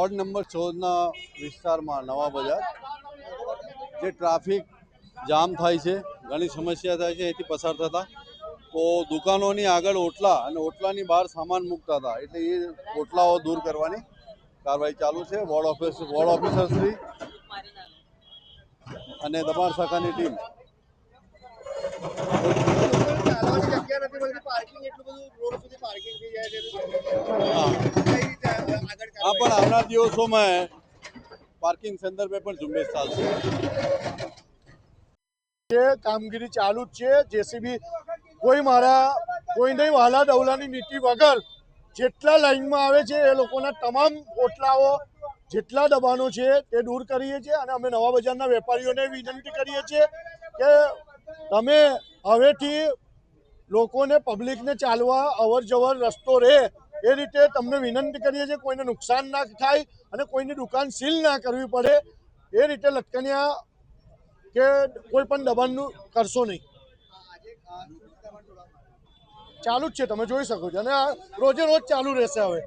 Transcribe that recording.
Ward number 14ના વિસ્તારમાં નવા બજાર જે ટ્રાફિક જામ થાય છે, ઘણી સમસ્યા થાય છે એથી પસાર થતા, તો દુકાનોની આગળ ઓટલા અને ઓટલાની બહાર સામાન મૂકતા હતા, એટલે એ ઓટલાઓ દૂર કરવાની કાર્યવાહી ચાલુ છે. વોર્ડ ઓફિસર શ્રી અને દબાણ શાખાની ટીમ પણ આવનાર દિવસોમાં પાર્કિંગ સંદર્ભે પણ ઝુંબેશ ચાલશે. કામગીરી ચાલુ જ છે. જેસીબી કોઈ નહીં વાલા દવલાની નીતિ વગર જેટલા લાઈનમાં આવે છે એ લોકોના તમામ ઓટલાઓ જેટલા દબાણો છે તે દૂર કરીએ છીએ. અને અમે નવા બજારના વેપારીઓને વિનંતી કરીએ છીએ કે તમે હવેથી લોકોને પબ્લિકને ચાલવા અવર જવર રસ્તો રહે એ રીતે તમને વિનંતી કરીએ છીએ. કોઈને નુકસાન ના થાય અને કોઈની દુકાન સીલ ના કરવી પડે એ રીતે લટકણિયા કે કોઈ પણ દબાણનું કરશો નહીં. ચાલુ જ છે, તમે જોઈ શકો છો, અને રોજે રોજ ચાલુ રહેશે હવે.